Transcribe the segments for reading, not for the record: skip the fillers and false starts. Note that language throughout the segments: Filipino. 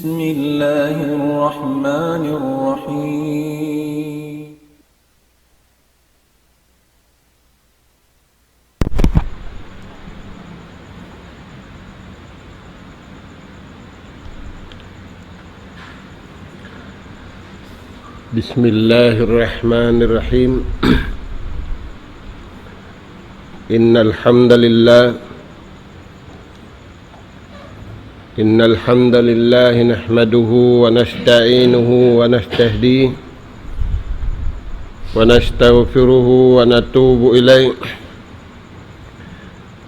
بسم الله الرحمن الرحيم بسم الله الرحمن الرحيم إن الحمد لله نحمده ونستعينه ونستهديه ونستغفره ونتوب إليه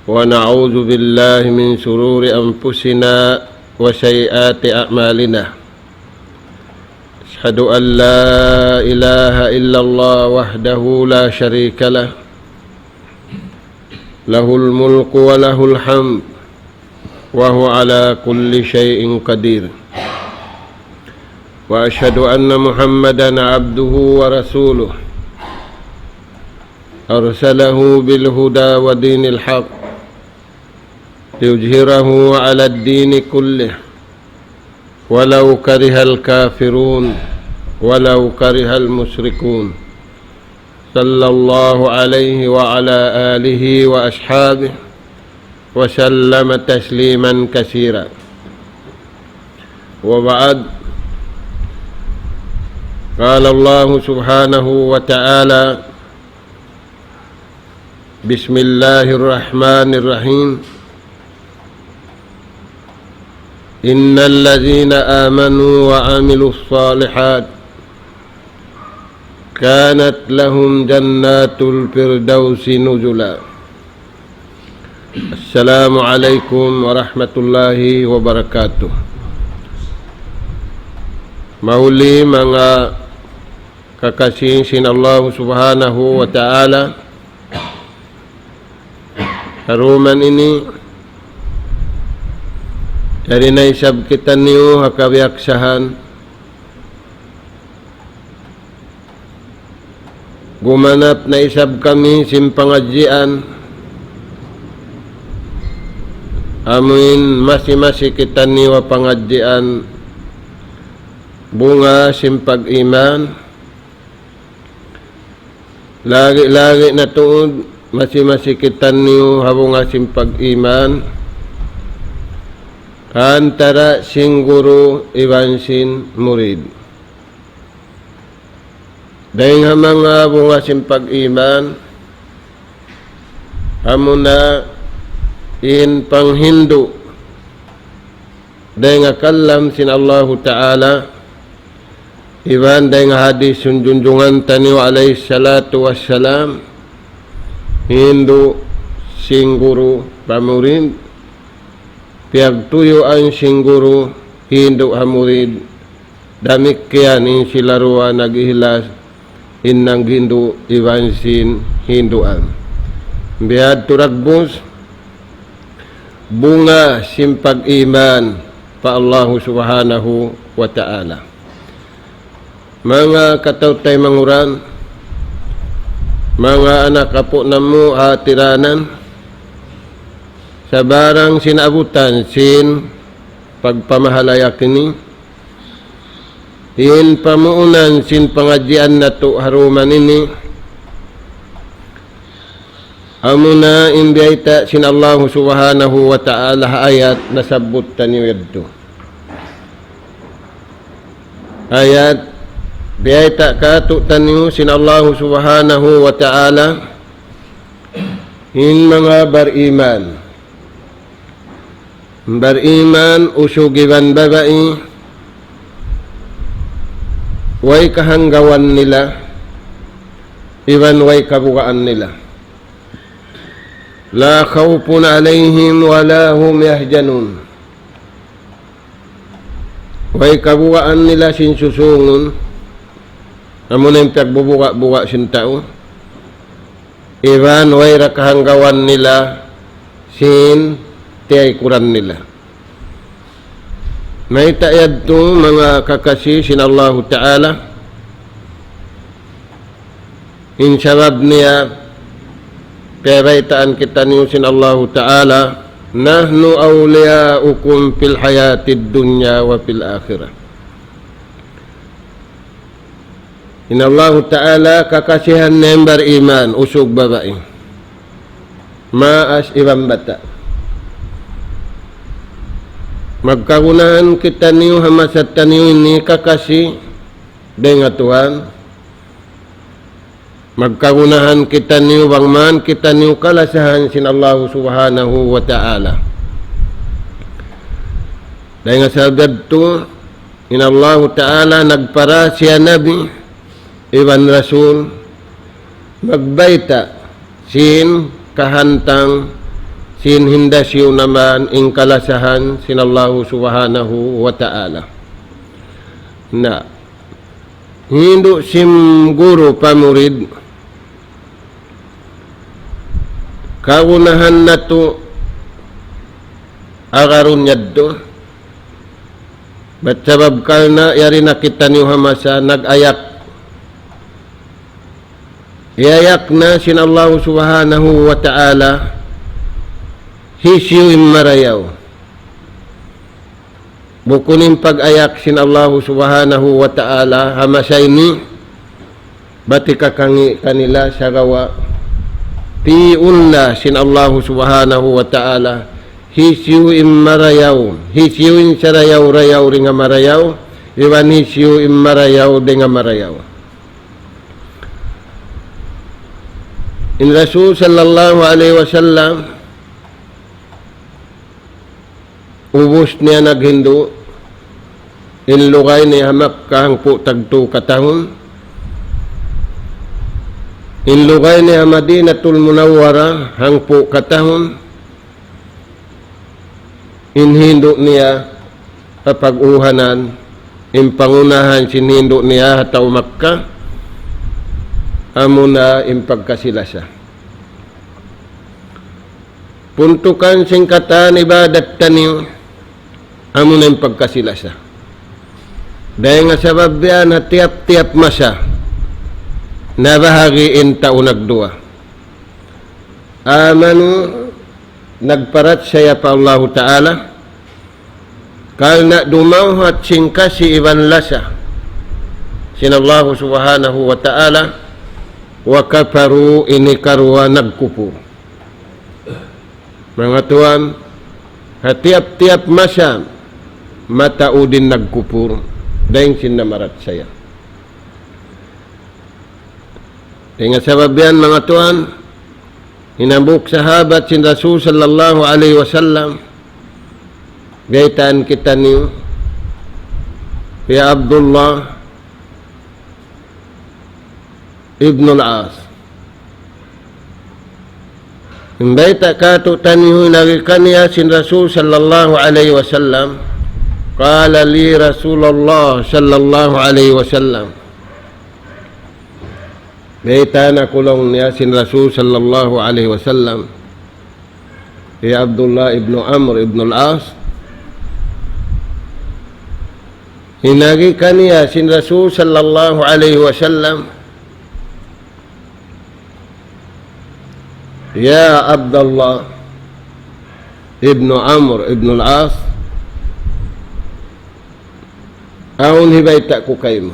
ونعوذ بالله من شرور أنفسنا وسيئات أعمالنا. أشهد أن لا إله إلا الله وحده لا شريك له له الملك وله الحمد وهو على كل شيء قدير. وأشهد أن محمدا عبده ورسوله أرسله بالهدى ودين الحق ليظهره على الدين كله ولو كره الكافرون ولو كره المشركون. صلى الله عليه وعلى آله وأصحابه وسلم تسليما كثيرا. وبعد، قال الله سبحانه وتعالى: بسم الله الرحمن الرحيم إن الذين آمنوا وعملوا الصالحات كانت لهم جنات الفردوس نزلا. Assalamualaikum warahmatullahi wabarakatuh. Mahuli mga kakasing Allah subhanahu wa ta'ala, haruman ini dari naisab kita niyo hakabiyaksahan gumanap na isab kami simpangadjian amin masi-masi kita niwa pangadjian bunga simpag iman lagi-lagi na tuod masi-masi kita niyo habunga simpag iman antara sing guru ibansin murid. Dahil mga bunga simpag iman amuna in panghindu dahil nga kalam sin Allahu Ta'ala iban dahil nga hadis junjungan taniwa alayhi salatu wassalam hindu sing guru pamurid piagtuyo ang sing guru hindu hamurid damik kaya in sila ruwa naghihilas innang hindu iban sin hinduan biyad turagbus bunga simpag iman pa Allah subhanahu wa ta'ala. Mga katautay manguran, mga anak apo namu atiranan, sa barang sinabutan sin pagpamahalaya kini, in pamuunan sin pangadjian na to haruman ini, amuna imbiyayta sin Allah subhanahu wa ta'ala ayat nasabot taniyo yadto. Ayat biyayta kato taniyo sin Allah subhanahu wa ta'ala in mga bariman usugiban babai way kahanggawan nila iban way kabukaan nila. La khawfun alayhim wala hum yahjanun. Way kabukaan nila sin susungon amuna yung pagbubuka-buka sin tao iban way rakahanggawan nila sin tiyay kuran nila. May taayad to mga kakasi sin Allah Ta'ala in sabab niya kaya baitaan kita niyo sin Allah Ta'ala nahnu awliyaukum fil hayatid dunya wa fil akhirah. Inallahu ta'ala kakasihan na beriman usog babae maas ibang bata. Magkagunahan kita niyo hamasatan niyo ini kakasi dengan Tuhan. Magkagunahan kita niyo bangman kita niyo kalasahan sin Allah subhanahu wa ta'ala. Dengan sabad tu inallahu ta'ala nagpara siya nabi iban rasul magbaita sin kahantang sin hindasyo naman ing kalasahan sin Allah subhanahu wa ta'ala. Na hindu sim guru pamurid kagunahan na to agarun yaddo bat sabab kalna yari nakita niyo hamasa nag-ayak iayak na sin Allah subhanahu wa ta'ala hisyu immarayaw bukunin pag-ayak sin Allah subhanahu wa ta'ala hamasay ni batika kanila sa gawa tiunla sin Allah subhanahu wa ta'ala hisyu immarayaw hisyuin sarayaw-rayaw ringa marayaw iwan hisyu immarayaw denga marayaw. In Rasul sallallahu alaihi wasallam ubos niya naghindu in lugay niya Makkah po tagto katahon in lugay niya Madinatul Munawwara hangpo katahon in hindu niya kapag-uhanan in pangunahan sin hindu niya hataw Makkah amuna in pagkasilasa puntukan singkatan ibadat taniw amuna in pagkasilasa dahil nga sabab yan na tiap-tiap masa na bahagiin taunag dua amanu nagparat saya pa Allah Ta'ala kal na dumawhat singkasi iban lasa sin Allah subhanahu wa ta'ala wa kafaru ini karwa nagkupur. Mga tuan, tiap-tiap masa mataudin nagkupur dahil sinamarat saya. Dengan sebab yan mga tuan, inambuk sahabat sin Rasul sallallahu alaihi wasallam gaitan kita niyo ya Abdullah Ibn al-As imbaita kato tanihu nagikaniya sin Rasul sallallahu alaihi wasallam qala li Rasulullah sallallahu alaihi wasallam baita na kulong niya sin Rasul sallallahu alaihi wasallam ya Abdullah ibn Amr ibn al-As inagikaniya sin Rasul sallallahu alaihi wasallam ya Abdullah ibn Amr ibn al-As aun hibaita ko kayo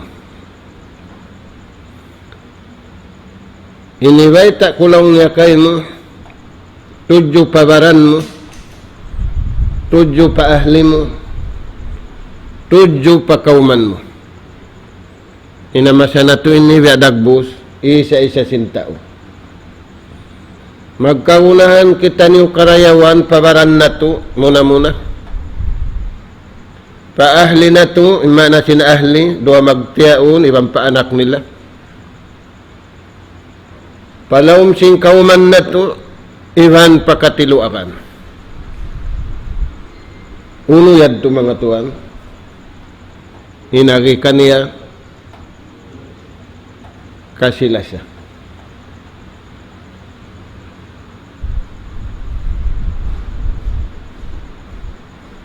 inibaita ko lang niya kayo tudyo pabaran mo tudyo pa ahli mo tudyo pa kauman mo inamasa na to inibiadagbos isa-isa sintao magkaunahan kita niyo karayawan pabaran na to muna pa ahli na to imana sin ahli doa magtiyaon ibang paanak nila palawom sing kauman na to iban pakatiluakan uno yad to mga tuan inagi kaniya kasilasa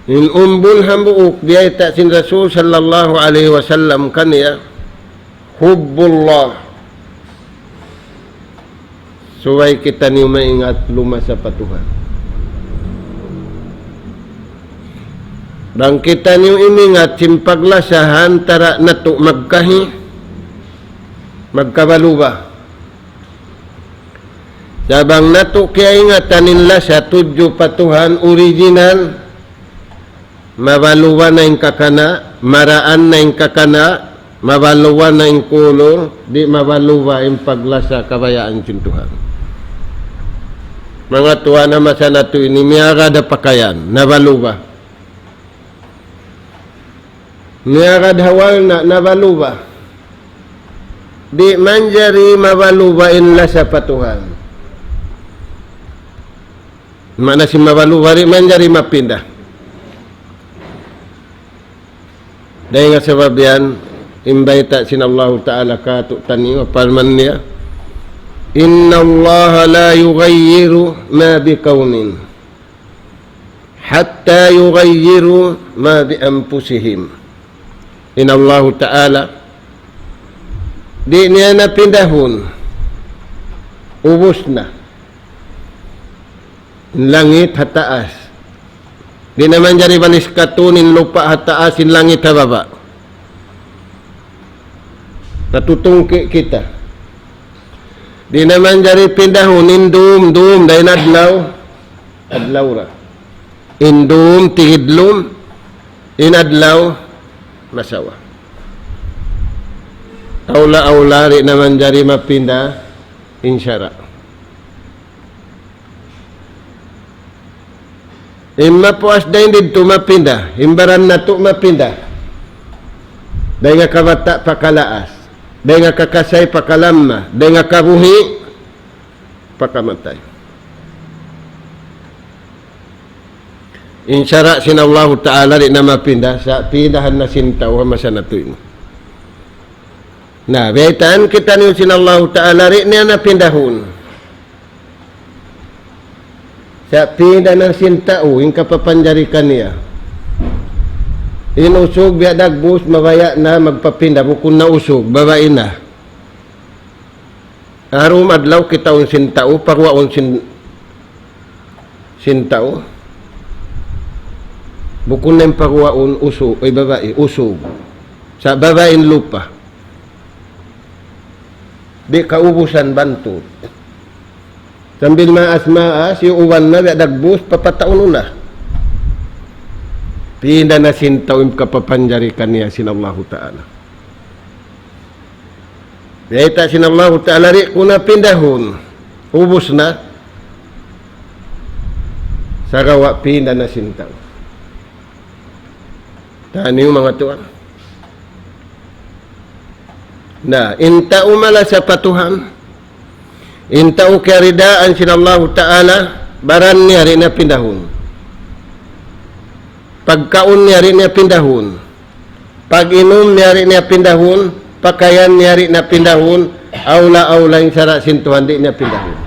in umbul hambuuk diay ta sin Rasul sallallahu alaihi wasallam kaniya hubbullah suway kita niyo maingat luma sa patuhan Bangkitan yung imingat, simpaglasahan, tara nato magkahi, magkabaluba. Sabang nato kaya ingatan nila sa tudyo patuhan, original, mabaluwa na yung kakana, maraan na yung kakana, mabaluwa na yung kulor, di mabaluwa yung paglasa kabayaan sintuhan. Mga tuwa na masa na ito, inimiyaga da pakayan, nabaluwa. Niyagad hawal na nabaluba. Di manjari mabaluba inla sa patuhan. Mana si mabaluba di manjari mapindah. Dahil nga sebab yan, imbaita sin Allah Ta'ala katuk tani palman niya. Inna Allah la yughayyiru ma biqaumin hatta yughayyiru ma bi anfusihim. In Allah Ta'ala di niya napindahon, ubos na langit hataas, di naman jari balis katunin lupa hataas in langit hababa, natutungki kita, di naman jari pindahon indum dahil adlaw ra indum tigidlum inadlaw masawa. Aula ri naman jari mapinda insyara. Imma puas dahin dito mapinda, imbaran na to mapinda. Dahil nga kabata pakalaas, dahil nga kakasay pakalamma, dahil nga kabuhi pakamatay. Insyara sin Allah Ta'ala di na mapindah sa pindahan na sintaw masa na ito. Nah, baitan kita ni sin Allah Ta'ala ri niya napindahon. Sa pindah na sintaw, yung kapapanjarikan niya. Inusog, biya dagbus, mabaya na magpapindah. Bukun na usog, babae na. Arum adlaw kita un sintaw, parwaon sintaw. Bukun na yung pagwaon usog, ay babae, usog. Sa babaeng lupa. Di kaubusan bantut. Sambil maas, yung uwan na, dagbus, papataon na. Pinda na sintaw yung kapapanjarikan niya sinallahu ta'ala. Dahita sinallahu ta'ala ri kuna pindahon. Ubus na. Sarawa pinda na sintaw. Tani yung mga tuwan. Na, intao mala sa patuhan. Intao karidaan sinallahu ta'ala, baran niya rin na pindahon. Pagkaon niya rin na pindahon. Pag-inom niya rin na pindahon. Pakayan niya rin na pindahon. Aula-aula yung sara sintuhan, di niya pindahon.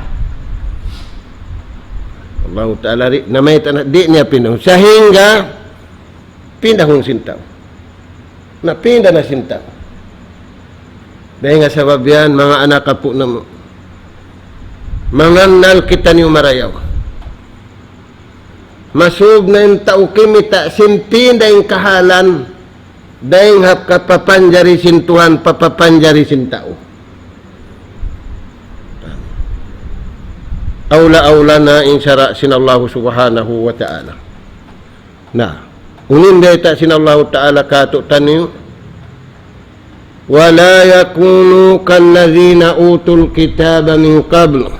Allah ta'ala rin, na may tanah, di niya pindahon. Sehingga, pindahon sintaw. Napinda na sintaw. Dahil nga sabab yan, mga anak po na mo. Manganal kita niyo marayaw. Masub na yung tao kimita, sinpinda yung kahalan, dahil hap kapapanjari sintuhan, papapanjari sintao. Aula-aula na insyara sinallahu subhanahu wa ta'ala. Nah, unin dayta sinallahu ta'ala kato taniyo, wala yakunu kallazina utul kitaba min qabl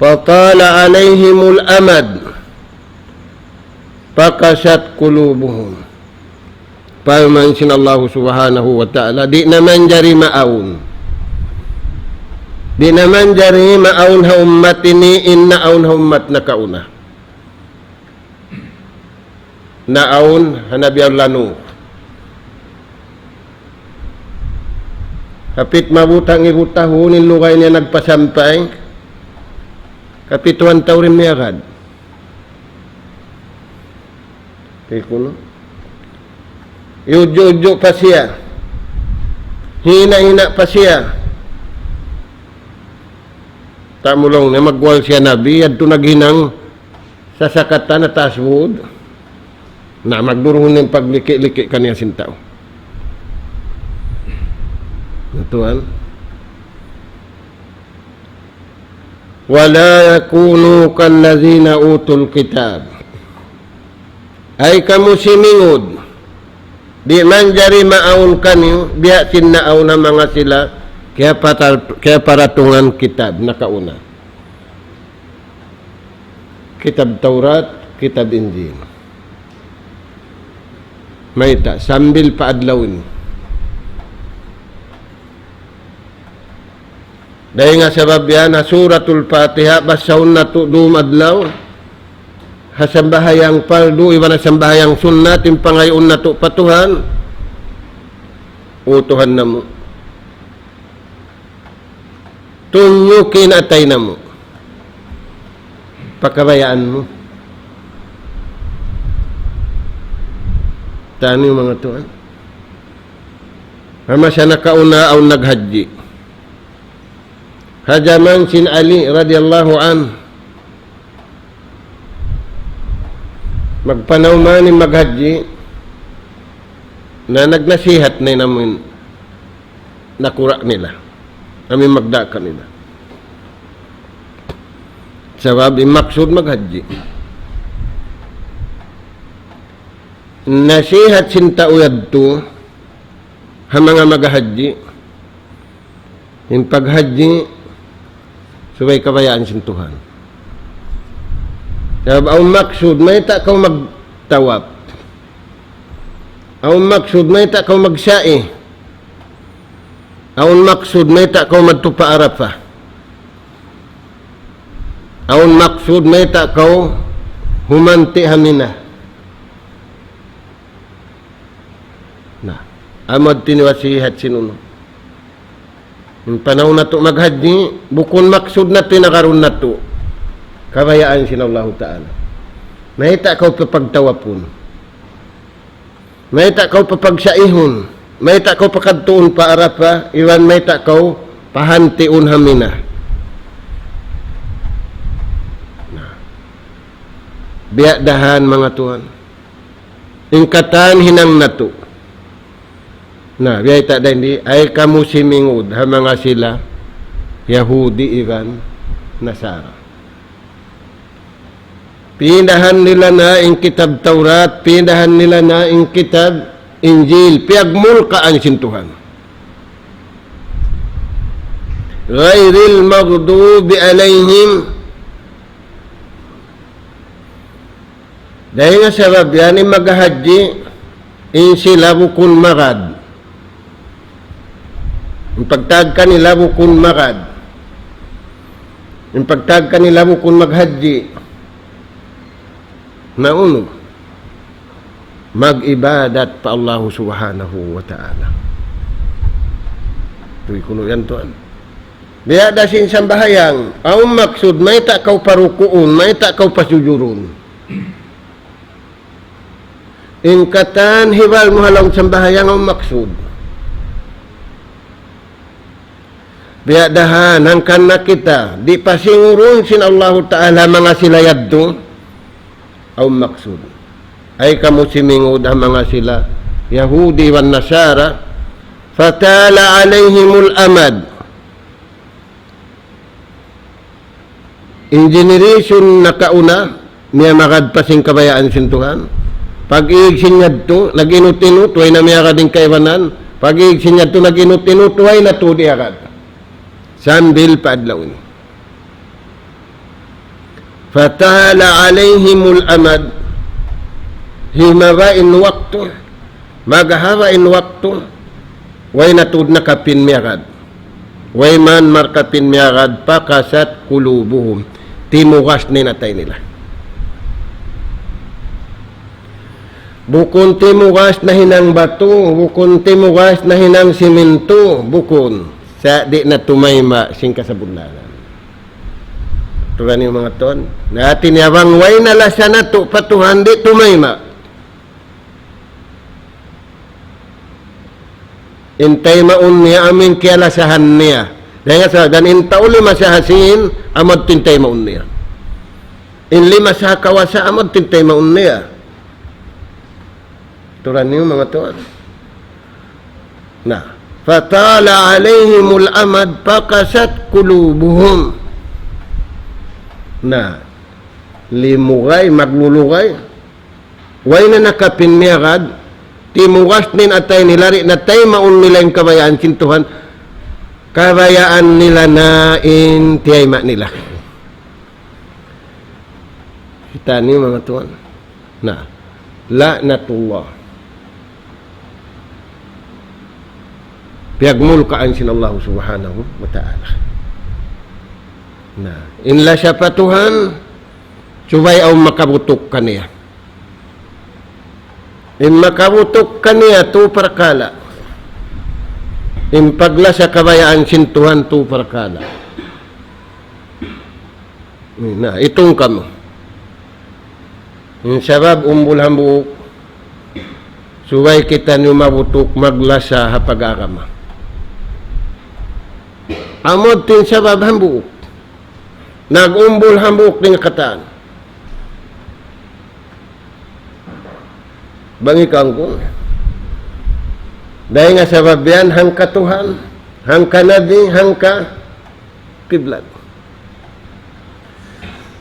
fatala alaihimul amad pakasat qulubuhum. Paman sinallahu subhanahu wa ta'ala, di naman jari ma'aun, di naman jari ma'aun ha ummat ini, inna aun ha ummat na kauna. Naon hanabi Allah Nuh. Kapit mabutang ibu tahun in lugay niya nagpasampay. Kapituan taw rin niya agad. Kaya ko no? Iudyo-udyo pa siya. Hina-hina pa siya. Tamulong na magwal siya nabi. At ito naghinang sasakatan na taswood. Na magduruhon ng pagliki-liki kaniya sintao. Tuan. Wala yakunu kallazina utul kitab. Ay kamu simingod. Di man jari maaun kanyo, biya tinaaw na mga sila, kaya paratungan kitab, nakauna. Kitab Taurat, kitab Injil. Maita, sambil paadlawin. Dahil nga sabab yan, suratul Fatiha, basahon na tu'dum adlaw, hasambahayang paldo, iwan na sambahayang sunnat, yung pangayon na to patuhan, utuhan na mo. Tunyukin atay na mo. Pakabayaan mo. Tano yung mga tuan. Hama siya nakauna aw naghaji. Hajaman sin Ali radiyallahu an. Magpanaw man ni maghaji na nagnasihat na namin nakura nila. Kami magdaka nila. Sabab imaksud maghaji. Nasihat sinta uyad to ha mga maghaji. Yung paghaji subay kabayaan sin Tuhan. Sabab ang maksud may ta kau magtawap. Ang maksud may ta kau magsai. Ang maksud may ta kau magtupa Arafah. Ang maksud may ta kau humanti hamina. Na, amad tiniwasihat sinuno. Yung panahon na to maghaji, bukon maksud na tinakaroon na to. Kabayaan sin Allah Ta'ala. Mahita kau papagtawapon. Mahita kau papagsaihon. Mahita kau pakadtuon pa Arafah. Iwan mahita kau pahantiun hamina. Biyak dahan mga tuan. Ingkatan hinang na to. Nah, biya tak dah ini. Ay kamu simingud ha mga sila Yahudi iban Nasara. Pindahan nila na ing kitab Taurat, pindahan nila na ing kitab Injil, piagmulkaan sin Tuhan. Ghairil maghdubi alaihim. Dahil nga sabab yan maghahaji in sila bukun magad. Yung pagtagka nila bukun magad. Yung pagtagka nila bukun maghaji. Nauno. Mag-ibadat pa Allah subhanahu wa ta'ala. Ito'y kuno yan tuan. Biya dasin sambahayang. Ang maksud, may ta kau parukuun, may ta kau pasujurun. Ingkatan hibal mo halang sambahayang ang maksud. Biya dahan hangkan na kita di pasingurun sin Allah Ta'ala mga silayad to ang maksud ay kamu simingud ang mga sila Yahudi wan Nasara fatala alaihimul amad in generation nakauna niya makadpasing kabayaan sin Tuhan pag-iig sinyad to naginut-inut way na miya kading kaiwanan pag-iig sinyad to naginut-inut way na to di agad sambil paadlawin. Fatala alaihimul amad himabain waktu maghawain waktu way natud na kapin miyagad way man markapin miyagad pakasat kulubuhum timugas ni natay nila bukon timugas na hinang bato bukon timugas na hinang simento bukon sa di na tumayma sing kasabudlanan. Tugan yung mga ton. Natin yabang way nalasa na to patuhan di tumayma. Intay maun niya amin kialasahan niya. Dahil nga sa dan intaw lima sa hasin amad tintay maun niya. In lima sa kawasa amad tintay maun niya. Turan niyo mga tuan. Nah, fatala alaihimul amad pakasat kulubuhum. Nah, limugay, maglulugay. Way na nakapinmirad, timugas nin atay nilari na tay maun nila yung kabayaan sintuhan, kabayaan nila na in tiyayma nila. Kita niyo mga tuan. Nah, la'natullah. Piyagmulkaan sin Allah subhanahu wa ta'ala. Nah, inla siya patuhan, subay aw makabutok kaniya. In makabutok kaniya, tu perkala. In pagla sa kabayaan sin Tuhan, tu perkala. Nah, itong kamo. In sabab umbul hambuk, subay kita niyo mabutok maglasa hapag-agama. Amod tin sabab hambuk. Nagumbol hambuk din kataan. Bangi kangkong. Dahil nga sabab yan, hangka Tuhan, hangka Nabi, hangka kiblat.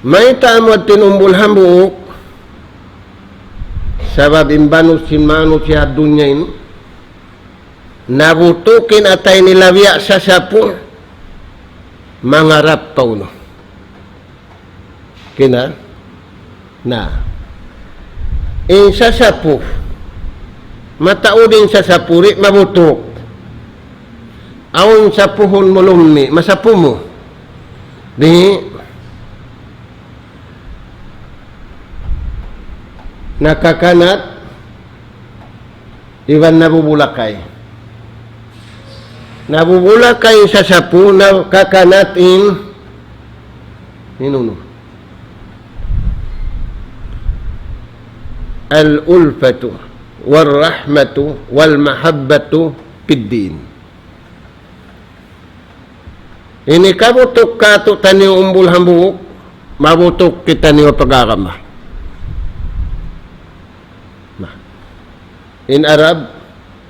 May taamod tin umbol hambuk, sabab imbanus sinmanus siya dunya ini, nabutukin atay nilabya sa sapo, mangarap tao no. Kina na in sasapu mataudin sa sapuri mabutok awon sapuhon mulumni masapu mo di nakakanat iwan nabubulakay sa sapu na kakanat inuno al-ulfatu wal-rahmatu wal-mahabbatu piddin. Ini kabutok kato tani umbul hambuk mabutok kita niyo pag-agama. In Arab,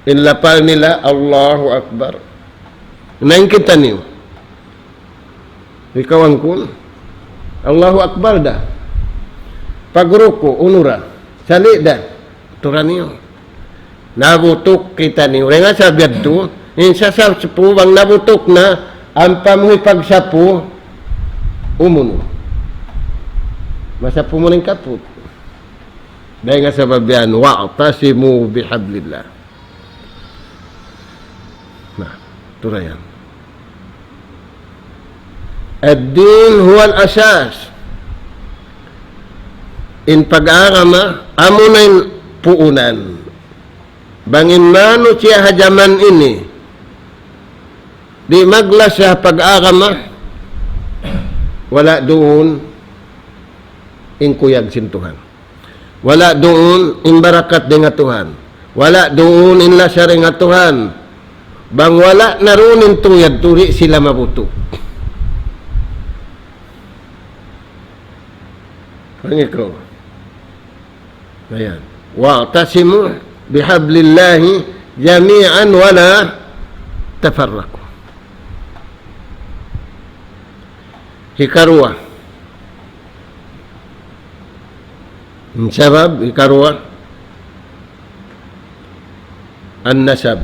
in lapal nila Allahu Akbar. Nain kita niyo. Ikaw ang kun. Allahu Akbar dah. Pagruko, unura. Sali dah. Turan niyo. Nabutok kita niyo. Renga sabiad tu. Insa sa sepu bang nabutok na. Ang pamuhi pagsapu. Umuno. Masapu mo ng kaput. Dahil nga sabab yan. Wa'tasimu bihablillah. Nah, turayan. Ad-din huwa al-asas. In pag-agama, amo na yung puunan. Bangin mano siya hajaman ini. Di magla siya pag-agama, wala doon in kuyag sintuhan. Wala doon in barakat din nga Tuhan. Wala doon in lasar nga Tuhan. Bang wala narunin tuyad, turi sila mabuto. Pangiko. Ayan. Wa'tasimu bihablillahi jami'an wala tafarraqu. Hikarwa. Sabab hikarwa an-nasab.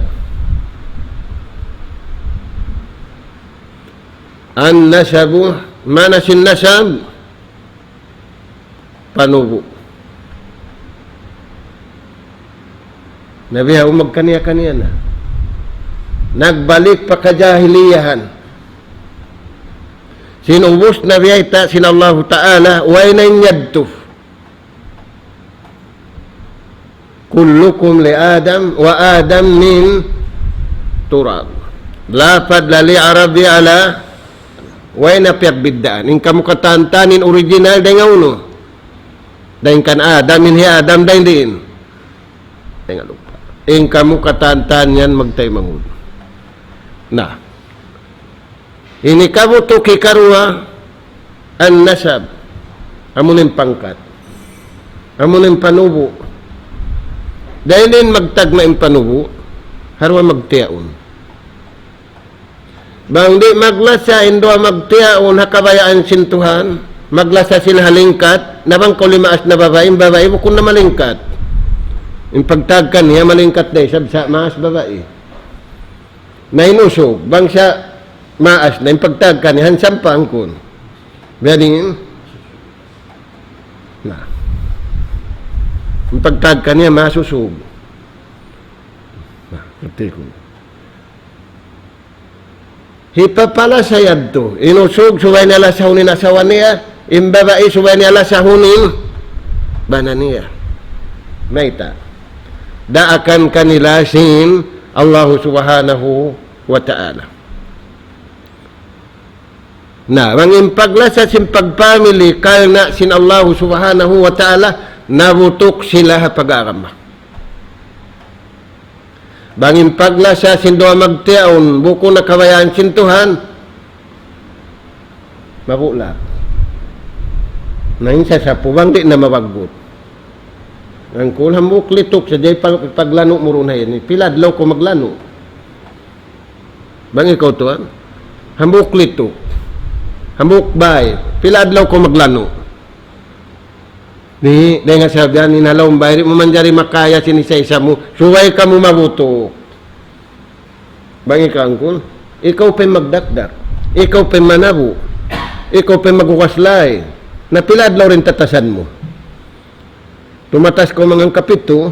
An-nasabu mana sin nasab? Panubo. Nabi ha umag kaniya-kaniya na. Nagbalik pa kajahiliyahan. Sinubos na biyayta sin Allah Ta'ala way na inyadtuf. Kullukum li Adam wa Adam min turab. Lapad lali Arabi ala way na piyagbidaan. In kamukatantanin original day nga uno. Dahin kan Adam, inhi Adam, dahin din. Dahin nga lupa. In kamu katantan yan, magtay mangud. Na. Ini kamu to kikarwa, an nasab. Amunin pangkat. Amunin panubo. Dahil din magtag na impanubo, harwa magtiyaon. Bang di maglasa, indo magtiyaon, hakabayaan sintuhan, maglasa sila halingkat, nabang ko limaas na babae bukun na malingkat. Yung pagtag ka niya, malingkat na sabsa, maas babae. Nainusog, bang siya maas na, yung pagtag ka niya, hansam pa ang kun. Biyadingin, na. Yung pagtag ka niya, masusog. Na, pati ko. Hipapala sa yadto. Inusog, subay nila sa hunin asawa niya. Imbabae, subay nila sa hunin. Bana niya. Maita. Daakan kanila sin Allah subhanahu wa ta'ala. Na, mangimpagla sa simpagpamili kaya na sin Allah subhanahu wa ta'ala, nabutok sila pag-aarama. Bangimpagla sa sindoa magtiaon, buko na kabayaan sintuhan, mabula. Nainsa sa pubang di na mabagot. Ang kulang mo klitok sa jay paglano mo ron na yan. Piladlaw ko maglano. Bang ikaw to, hambuk klitok. Hambuk bay. Piladlaw ko maglano. Di nga sabihan, inalaw bay, mo manjari makaya sinisa-isa mo, suway ka mo mabuto. Bang ikaw, angkol? Ikaw pa magdakdak. Ikaw pa manabo. Ikaw pa magukaslay. Napiladlaw rin tatasan mo. Tumatas ko mga kapito,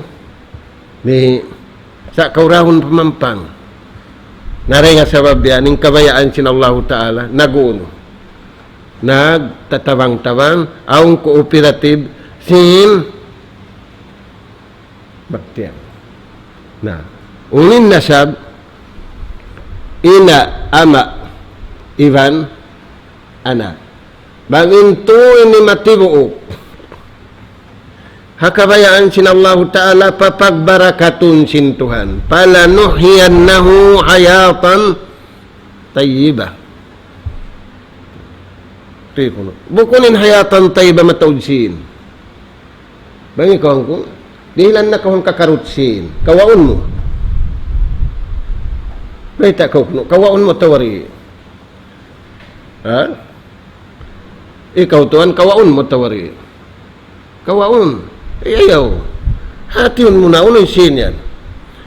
ni sa kaurahon pamampang. Naray nga sa babiyan, yung kabayaan sin Allah Ta'ala, naguno. Nagtatawang-tawang, ang cooperative, sin baktiyan. Na, unin nasab, ina, ama, Ivan, anak. Banginto ini matibuok. Hakabayaan sin Allah Ta'ala papagbarakatun sin Tuhan. Palanuhiyannahu hayatan tayyibah. Bukunin hayatan tayyibah mataudsin. Bangi ko angkong, dihilan na kahong kakarutsin. Kawaon mo. Baita ka kuno, kawaon mo tawari. Ha? Ikaw tuan, kawaon mo tawari. Kawaon. Ayaw. Hatiun mo na, uno'y sin yan.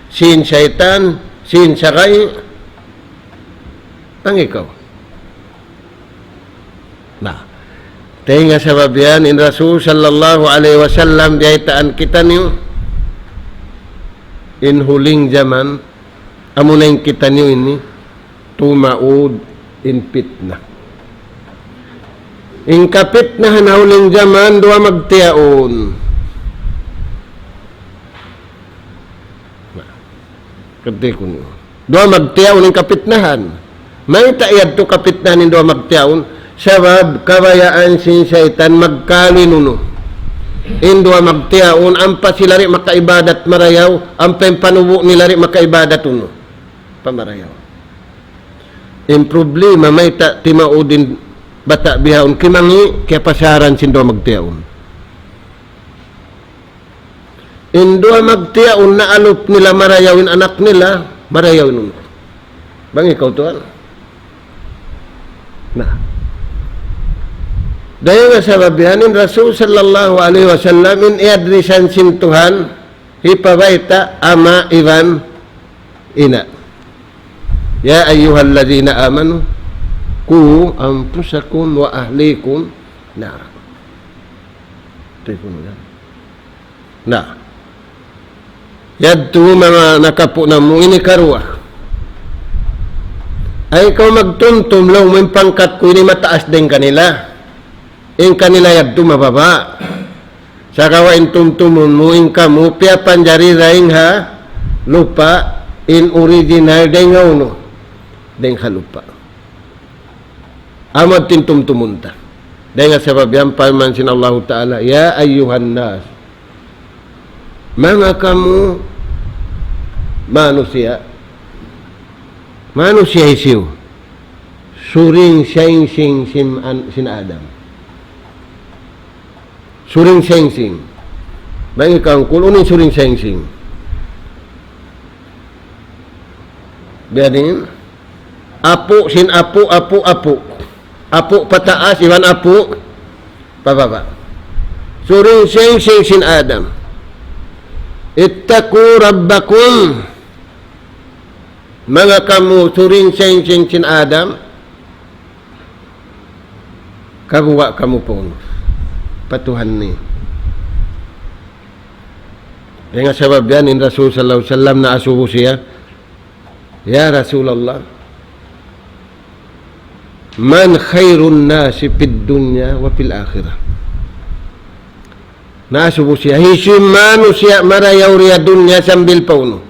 Sin syaitan, sin sakay. Ang ikaw. Na. Tenga sa babiyan, in Rasul sallallahu alaihi wasallam, diaytaan kita niyo. In huling zaman, amunayin kita niyo ini, tumaud in fitna. In kapit na hanahuling zaman, dua magtiyaon. Kati ko niyo. Dua magtiyaon in kapitnahan. May taiyad to kapitnahan in dua magtiyaon. Sabab, kabayaan sin syaitan magkalinuno. In dua magtiyaon, ang pasilari makaibadat marayaw, ang panubo nilari makaibadat uno. Pamarayaw. In problema, may timaudin bata bihaon kimangi kaya pasaran sin dua magtiyaon. In dua magtiyaon na alop nila marayawin anak nila, marayawin nun. Bang ikaw tuan? Na. Dahil nga sa babihanin, Rasul sallallahu alaihi wasallam in iadrisan sin Tuhan, hipabaita ama Ivan ina. Ya ayyuhalladzina amanu ku anfusakum wa ahlikum nar. Na. Yadto mga nakapo na mo ini karwa. Ay ikaw magtuntum law may pangkat ko ini mataas din kanila. In kanila yadto mababa. Sa kawain tumtumun mo in kamu pia panjari raing ha lupa in original den ngauno den halupa. Amad tintumtumunta. Dahil nga sabab yan, paman sin Allah Ta'ala, ya ayyuhan nas, mga kamu, manusia isiw, suring siyang sin Adam. Suring siyang. Bang ikaw, kulunin suring siyang. Bianin. Apo sin apo. Apo pataas, iwan apo pababa. Suring sing sin Adam. Ittaqu rabbakum. Mga kamu suring sing sin Adam. Kabuwa kamu pun. Patuhan ni. Dengan sebab yan in Rasul sallallahu alaihi wasallam na asubo siya. Ya Rasulullah, man khairun nasi fid dunya wa fil akhirah. Na asubo siya. Hisim manusia marayaw riya dunya sambil pauno.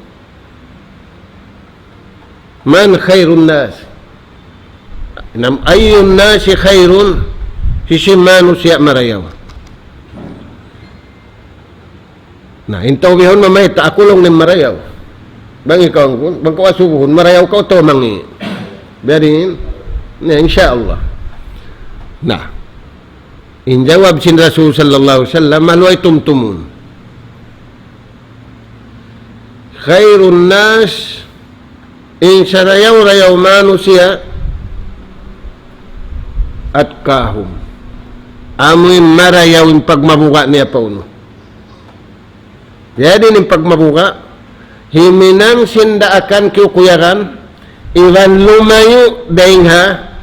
Man khairun nas. Nam ayun nasi khairun. Hisim manusia marayaw. Nah, intaw bihon mamay ta ako lang ni marayaw. Bang ikaw kun, bang ko asubuhon marayaw ka to mangi. Berin, na insyaallah. Nah, in jawab sin Rasul sallallahu alaihi wasallam maluay tumtumun. Khairun nas in sarayaw manusia at kahum. Amoy marayaw in pagmabuka niya pauno. Jadi ni pagmabuka, himinang sindaakan kiukuyaran, iwan lumayo dahing ha,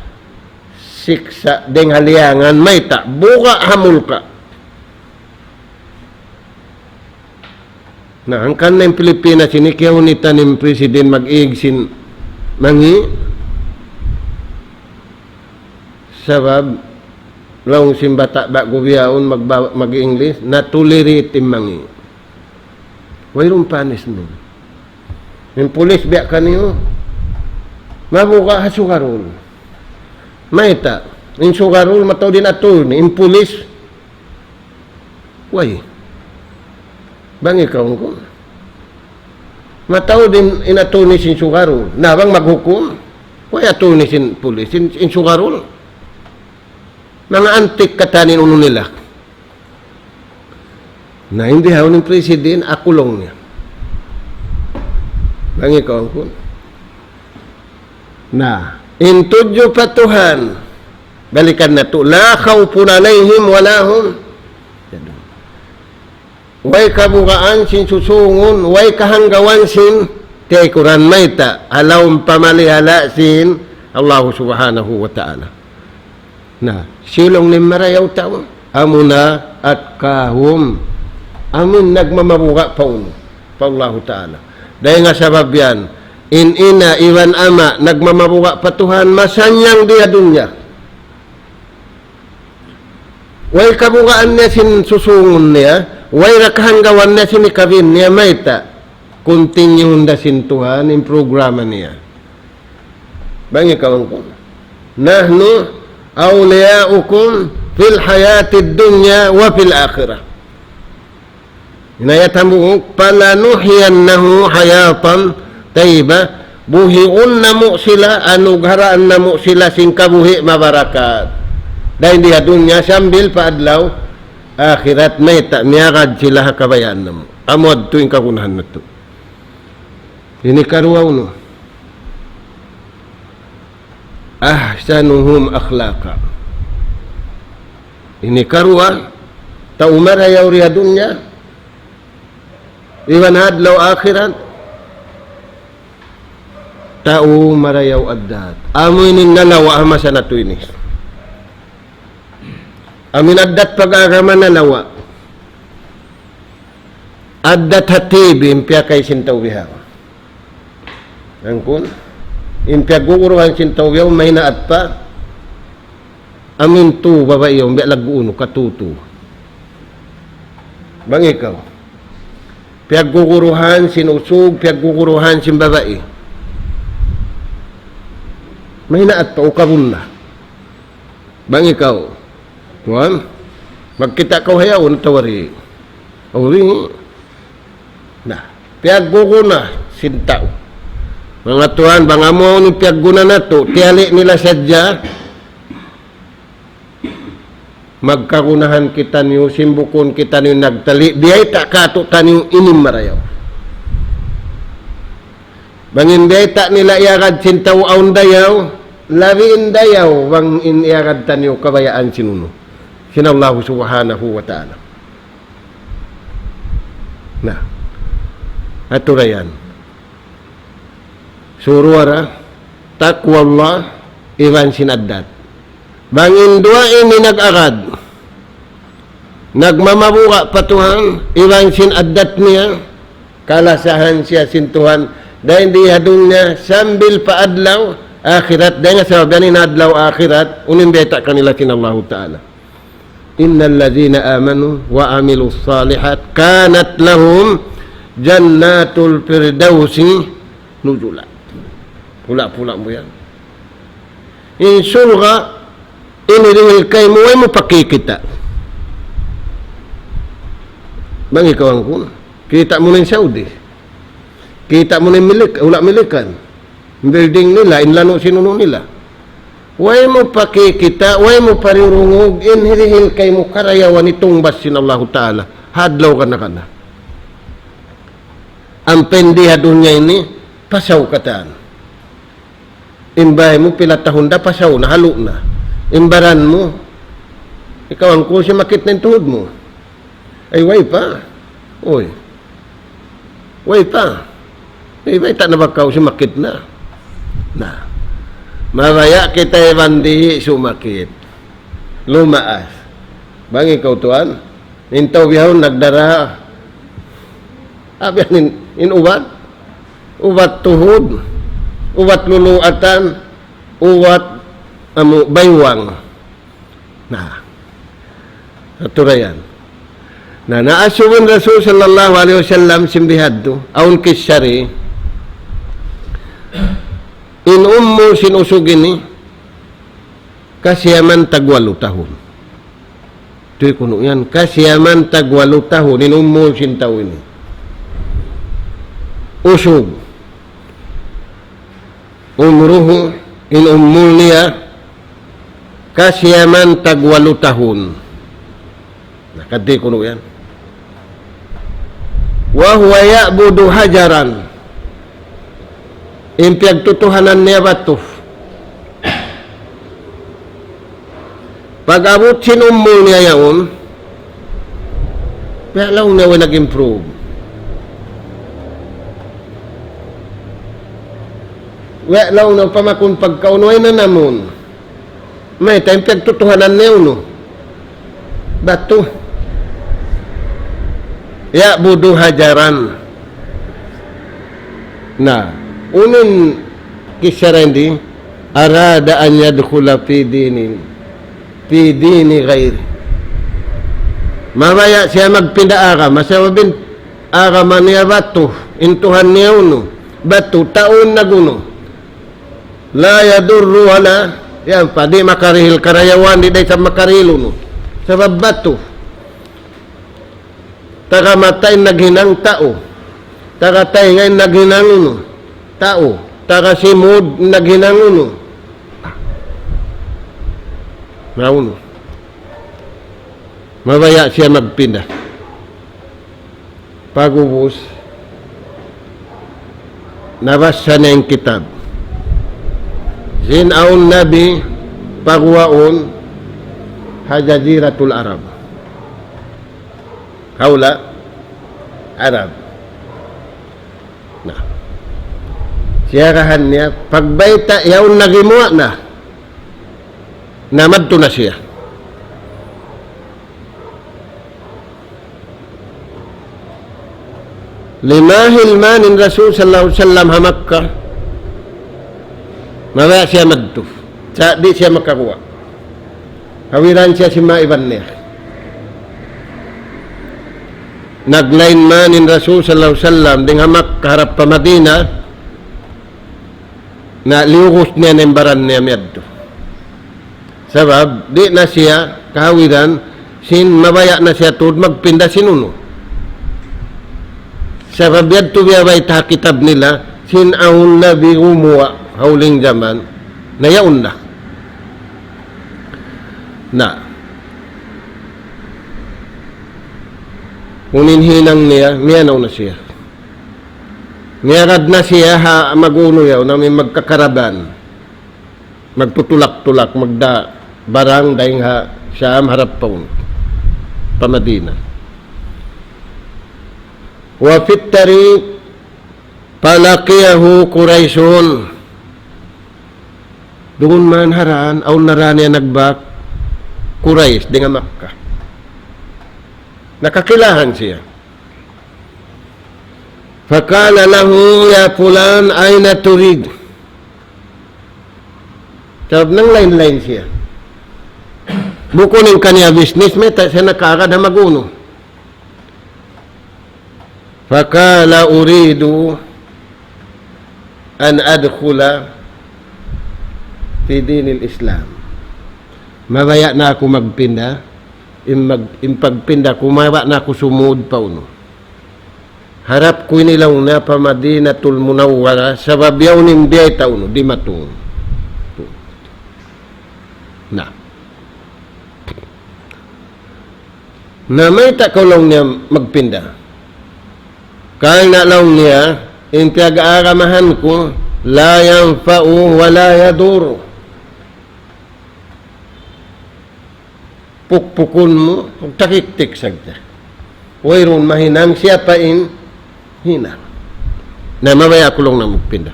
siksa dahing haliangan, may ta, buka hamul ka. Nah, ang kanang Pilipinas, ini kaya unita ni Presiden mag-iigsin mangi, sabab, laong simbata ba gubiyaon mag-English, natuliri timmangi. Wayron panis nun. Yung pulis biyak ka niyo, mabuka ha sugarol. Maita, yung sugarol mataw din atul ni, yung pulis, way, bang ikaw ko? Mataw din inatul ni sin sugarol, na bang maghukum? Way atul ni sin pulis, sin sugarol. Mga antik katanin uno nila. Na hindi haw ng President, akulong niya. Bangi ko ang na, intudyo patuhan, balikan na to, la khawfun alayhim walahum. Way kabukaan sin susungon, way kahanggawan sin, kay Quran mayta, alawang pamalihala sin Allah subhanahu wa ta'ala. Na, silong ni marayaw tao, amuna at kahum. Amin nagmamabuka pauno pa Allah Ta'ala. Dahil nga sabab yan, ina iwan ama nagmamabuka patuhan masanyang dia dunya. Way kabukaan niya sin susungon niya, way rakahanggawan niya sin ikabin niya mayta. Continue hunda sin Tuhan in programa niya. Bangi kawan ko. Nahnu awliyaukum fil hayatid dunya wa fil akhirah. Inayatamuk palanuhiyannahu hayatan tayyiba buhiun namo sila anugharaan namo sila sing kabuhi mabarakat. Dahil diha dunya sambil paadlaw akhirat may ta miyagad sila kabayaan namo. Amod tuing kagunahan na to. Ini karuaw no. Ahsanuhum akhlaqa. Ini karuaw taumar hayaw riya dunya. Iwan hadlaw akhirat tao marayaw addat amoy nin nalawa amasa na to ini amin addat pag-agama nalawa addat hatibi impya kay sintaw bihaw angkun impya guguruhan sintaw bihaw may naat pa amin tu babayaw mbya laguno katutu bang ikaw piyagguguruhan sinusug, piyagguguruhan sin babae. May naat pa o kabun na. Bang ikaw, tuwan, magkita kaw hayaw na tawari. Uri, na, piyaggugu na sin tao. Mga tuwan, bang amo ni piyagguna na to, tiyali nila sadya, magkagunahan kita niyo, simbukon kita niyo nagtali, diay ta kato ta niyo inim marayaw. Bangin beta nila iagad sintaw aun dayaw, labiin dayaw bang iniagad tanyo kabayaan sinuno. Sinallahu subhanahu wa ta'ala. Nah, aturayan. Suruara, takwa Allah, iwan sinaddat. Bangin dua ini nag-agad. Nagmamabuka patuhan, iwan sinaddat niya, kalasahan siya sintuhan, dahil di hadong niya, sambil paadlaw, akhirat, dahil nga sababian inadlaw akhirat, unimbeta kanila sinallahu ta'ala. Innal ladhina amanu wa amilu salihat kanat lahum jannatul firdausi nuzula. Pula-pula mo yan. Insulga inirihil kay mo ay mo pakikita. Bang ikaw ang kuna. Kita mo na yung Saudi. Kita mo na yung milikan. Building nila, inlano sinuno nila. Way mo pakikita, way mo parirungog, inhirihil kay mo karayawan itong basin Allah Ta'ala. Hadlaw ka na. Ang pendiha doon niya ini, pasaw kataan. Imbahay mo, pilatahon pasaw na, halo na. Imbaran mo, ikaw ang kusi makit na yung tuhod mo. Ay, way pa. Oy. Way pa. Ay, tak na ba si makit na? Na. Mabaya kita bandihi sumakit. Lumaas. Bang ikaw tuan? Nintaw bihon nagdara. Abiyan inubat. Ubat tuhod. Ubat luluatan. Ubat baywang. Nah. Aturayan. Na naasubin Rasul sallallahu alaihi wasallam simbihaddo. Aun kisyari. In ummo sinusugin ni kasiyaman tagwalo tahun. Ito'y kuno yan. Kasiyaman tagwalo tahun. In ummo sintaw ini. Usog. Umruhu in ummul niya kasiyaman tagwalo tahun. Nakadi kuno yan. Wa huwa ya'budu hajaran. Impiyag tutuhanan niya batu. Pag-abot sinumul niya yaon, palaw na nag-improve. Palaw na pamakun pagkaunway na namon. May tayong impiyag tutuhanan niya uno. Batu. Ya'budu hajaran. Na. Unun kisarandi arada an yadkhula fi dini ghairi. Mamaya siya magpinda aga, masawabin aga man niya batu, intuhan niya uno, batu taon na guno. La yadurru wala, yan pa, di makarihil karayawan, di day sa makarihil uno. Sabab batu, tagamatay naghinang tao, tagatay ngayon naghinang uno. Tao, taga simod naghinanguno. Mauno. Mabaya siya magpinda. Pagubos, nabasa na yung kitab. Sinaun nabi, pagwaon, hajajiratul Arab. Haula, Arab. Siyarahan niya, pagbayta, yaon nagimuha na. Namadto na siya. Limahil manin Rasul sallallahu alaihi wasallam hamakka. Mawaya siya madto. Di siya makakuha. Hawiran siya si maiban niya. Naglain manin Rasul sallallahu alaihi wasallam ding hamak kaharap pa Madina. Na liugos niya nembaran niya miyadto. Sabab, di na siya kahawiran, sin mabaya na siya tuod magpinda sinuno. Sabab yadto biyabay ta kitab nila, sin ahun na bigumuwa, hauling zaman, nayaon na. Kunin hinang niya, miyanaw na siya. Niyarad na siya maguno yaw na may magkakaraban. Magtutulak-tulak, magda barang dahil siya harap pa pamadina. Wa fit tariq palakiyahu Qurayshun. Doon man haraan, aw narani nagbak Quraysh di nga Makkah. Nakakilahan siya. Fakala lahu ya fulan aina turid. Sabab nang lain-lain siya. Bukunin kanya business meta siya nakakad na maguno. Fakala uridu an adkhula fi dinil Islam. Mabaya na ako magpinda. Impagpinda ko, mabaya na ako sumud pa uno. Harap ko nilaw na pa Madinatul Munawwara sa babyaw ning biyay taon di matung. Na may takawlaw niya magpinda. Kaya nalaw niya, in pinag-aaramahan ko, la yanfa'u wa la yadur. Pukpukun mo, takiktik sagda. Wayron mahinang siya pa hina. Na mamaya ko lang na magpinda.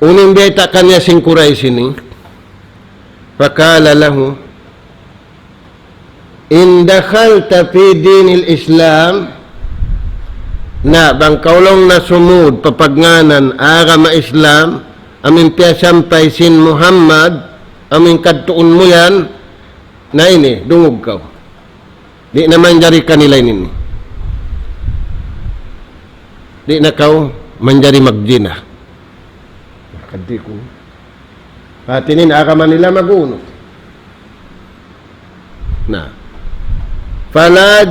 Uning biyata kanya singkuray sining. Fakala lahu, in dakhalta fi dinil Islam, na bang kaulong na sumud papagnganan agama Islam, amin tiya sampay sin Muhammad, amin kadtuon mo yan, na ini, dungog ka. Di naman jari kanila ini. Di na kau manjari magjina. Kadi ko. Patinin agama nila maguno. Na. Fala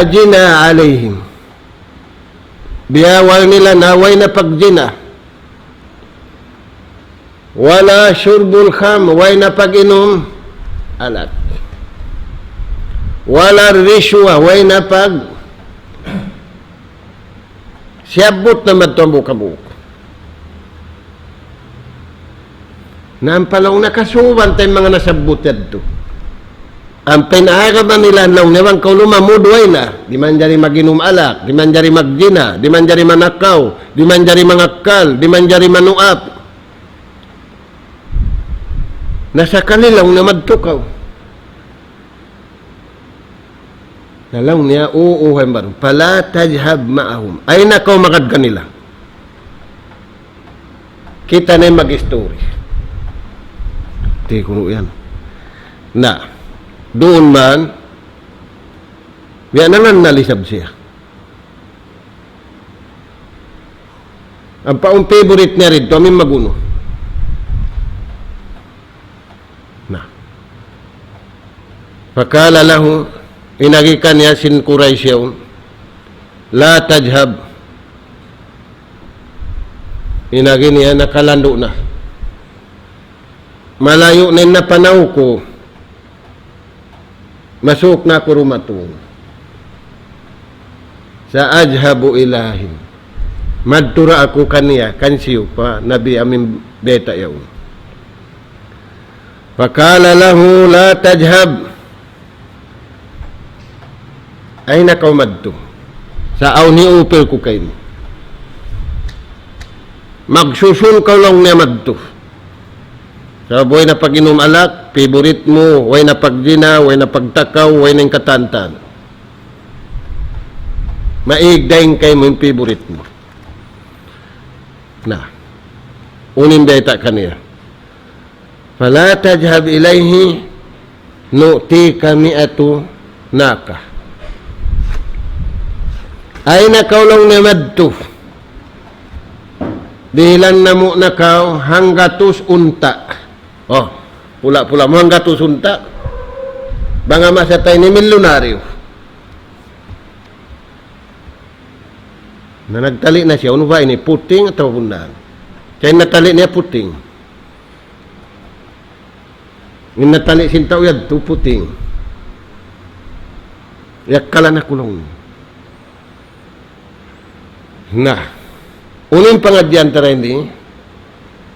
jina alaihim. Biyawal nila naway na pagjina. Wala syurbul kham, way na pag-inom alat. Wala rishwa, way na pag siyabot na magtumbo-kabuk. Nampalaw na kasuwan tayong mga nasabot to. Ang pinaagaman nila lang nawang kaulumamudway na. Di man jari mag-inom alak, di man jari magjina, di man jari manakaw, di man jari mangakal, di man jari manuap. Nasa kanilang na madtukaw. Nalang niya, uuhay baro. Pala tajhab ma'ahum. Ay nakaw magad kanila. Kita na yung mag-story. Di ko yan. Na, doon man, yan na nalisab siya. Ang paong favorite niya rin, ito, aming maguno. Na. Fakala lahu, inagikan niya sin Quraysh yaw, la tajhab. Inagi niya nakalando na. Malayo na napanaw ko. Masuk na ko rumatong. Sa ajhabu ilahin. Madtura ako kaniya, kansiyo pa, nabi amin beta yaw. Fakala lahu la tajhab. Ay nakaw madto. Sa aw ni upil ko kayo. Magsusun ka lang niya madto. Sa buhay na pag-inom alak, favorite mo, way na pagjina, way na pagtakaw, way na katantan. Maigdaing kayo mo yung favorite mo. Na. Unin beta kaniya. Fala tajhab ilayhi nu'ti kami atu naka. Ay nakaulong na madto. Dihilan na mo nakaw hanggatus unta. Oh, pula-pula mo hanggatus unta. Banga masatay ni milyonaryo. Na nagtali na siya. Ano ba ini? Puting atau pundahan? Kaya natali niya puting. Yung natali sintaw yan, ito puting. Yak kala na kulong. Nah, unin pangadyan tara hindi,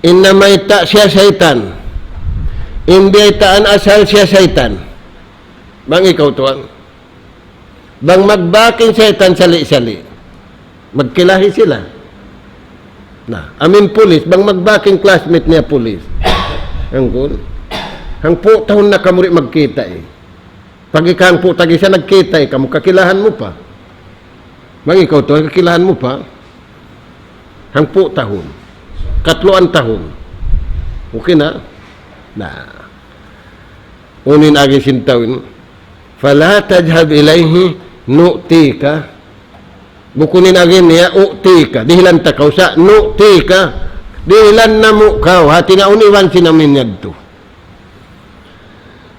inamay ta siya syaitan, hindi taan asal siya syaitan. Bang ikaw tuwang, bang magbaking syaitan sali-sali, magkilahi sila. Nah, amin pulis, bang magbaking classmate niya pulis. Hang po tahon na kamuri magkita eh. Pag ikang po tagi siya nagkita eh, kamu kakilahan mo pa. Bang ikaw to, kakilahan mo pa. Hang po tahon. Katluan tahon. Okay na? Nah. Unin agi sintawin. Fala tajhab ilayhi nu'tika. Bukunin agi niya, u'tika. Dihilan takaw sa nu'tika. Dihilan na mo kaw. Hati na uniwan sinamin yagto.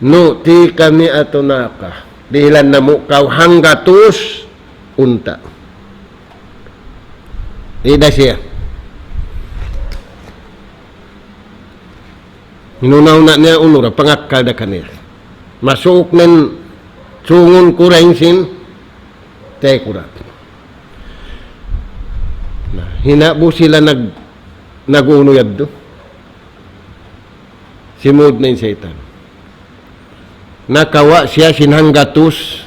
Nu'tika mi'atunaka. Dihilan na mo kaw hanggatus unta. Ida siya. Hinunaw na niya unura, pangakal na kanil. Masuk nen sungun kurang sin, tay kurat. Hinabo sila naguno yaddo. Simod na yung satan. Nakawa siya sinhanggatus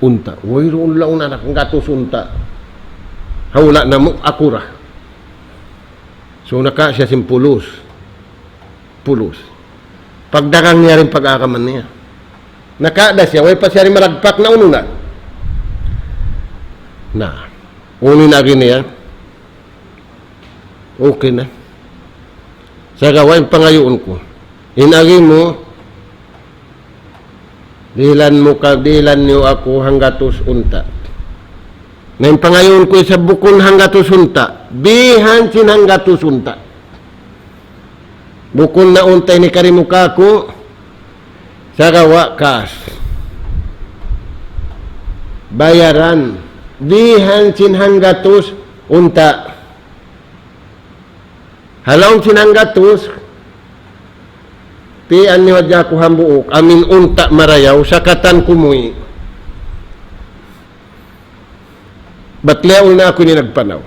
unta. Uy, roon lang na nakanggatus unta. Hawla na mo, akura. So, naka siya simpulos. Pulos. Pagdagang niya rin pag-akaman niya. Nakada siya, way pa siya rin malagpak na uno na. Unin na rin niya. Okay na. Sa gawain pangayoon ko. Inagi mo, dilan niyo ako hanggatus unta. Ngayon pangayon ko sa bukon hanggatus unta. Bihan sin hanggatus unta. Bukon na untay ni karimuka ko sa gawa kas. Bayaran. Bihan sin hanggatus unta. Halong sin hanggatus ti anyo adya ko hambuok amin unta marayaw sakatan kumuy. Batleaw na ako ni nagpanaw.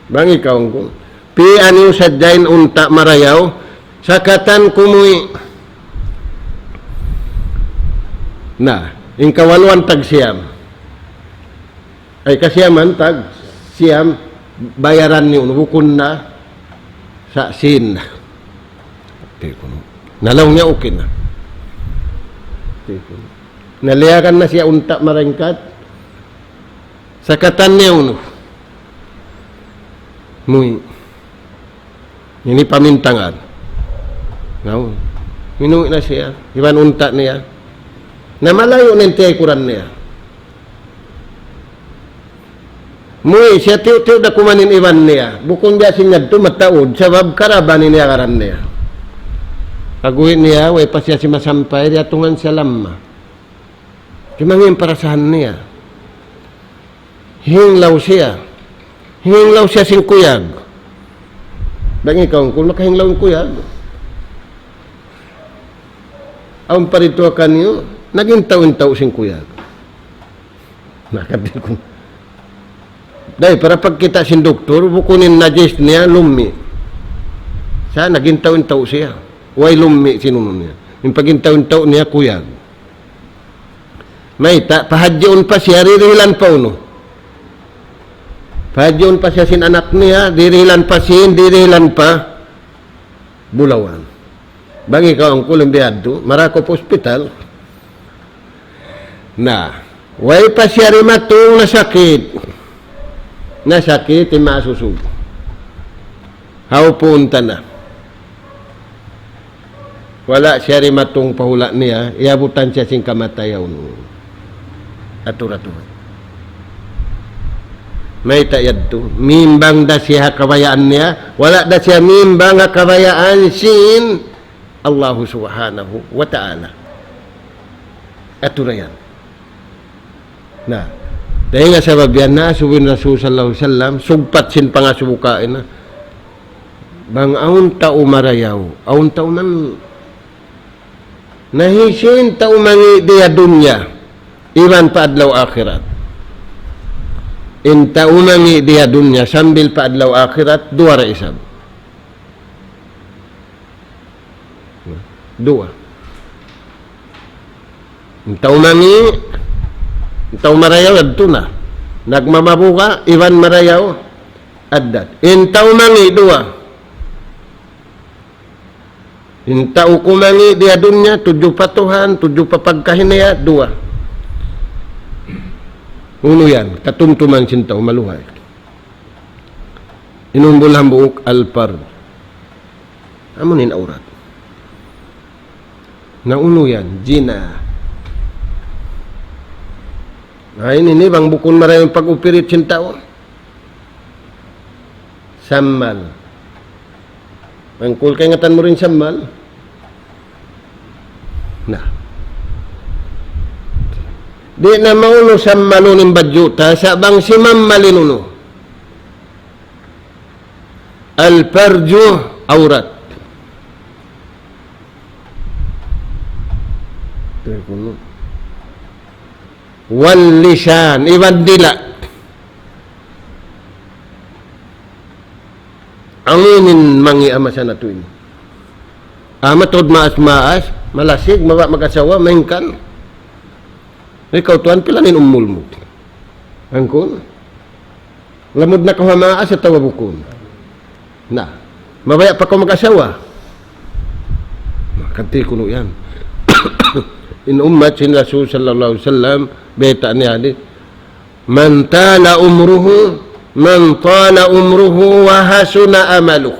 Bang ikaw ko. Pi anyo sadyain unta marayaw sakatan kumuy. Na, yung kawaluan tag siyam. Ay kasiyaman tag siyam bayaran niyo bukon na sa sin. Nalaw niya okay na. Naliyakan na siya unta marangkat. Sa katan niya uno. Muy. Ini pamintangan. Ngaw. Minuwi na siya. Iban unta niya. Namalayo nintay kuran niya. Muy, siya tiyo-tiyo na kumanin iwan niya. Bukong biya sinyad to mataod. Sabab karabanin niya karan niya. Kaguhin niya, way pa siya si masampay, diatungan siya lamma. Kimangin parasahan niya. Hinglaw siya. Hinglaw siya sing kuyag. Bang ikaw, kung nakahinglaw yung kuyag, ang parito ka niyo, naging taon-taon sing kuyag. Nakadil kong. Dahil para pagkita sin doktor, bukunin na gist niya, lumi. Siya, naging taon-taon siya. Way lumi sinunod niya. Yung paging taon-taon niya, kuyag. May pahadyon pa siya, ririlan pa uno. Pahadyon pa siya sin anak niya, dirilan pa bulawan. Bang ikaw ang Colombiado, Marakop Hospital, na, way pa siya rimatong na sakit, masusug. How punta na. Wala siya rin matong pahula niya, iabutan siya sing kamatayaw. Atur-atur. May tayad to. Mimbang da siya kawayaan niya, wala da siya mimbang kawayaan sin Allah subhanahu wa ta'ala. Aturayan. Na, dahil nga sa babyan na, subin Rasul sallallahu alaihi wasallam, sugpat sin pangasubukain na, bang aun tao marayaw, aun tao man, nahisin tao mangi diya dunya, iwan pa adlaw akhirat. inta umangi diha dunya sambil paadlaw akhirat dua ra isab. Dua. Inta umangi, inta marayaw adto na. Nagmamabuka, iwan marayaw addat. Inta umangi dua. Inta ukumangi diha dunya tujuh patuhan, tujuh papagkahinaya, dua. Uno yan, katumtuman sinta umaluhay. Inumbulhan buok alpar. Amunin aurat. Na uno yan, jina. Ay, ini bang bukun marayong pag-upirit sinta o. Sammal. Ang kul kay ngatan mo rin sammal. Nah. Di na mauno sammalo ng badjuta sa bang si mammalinuno. Al-farju aurat. Wal-lisan iwan dila. Anginin mangi amasan na tuwin. Amatod maas-maas, malasig, magasawa, maingkan. Ikaw tuan, pilanin umul mo. Angkon. Lamod na kahamaas at tawabukon. Na. Mabaya pa ko mag-asawa. Kanti kuno yan. In ummat sin Rasul sallallahu alaihi wasallam beta ni hadis man tala umruhu wa hasuna amaluh.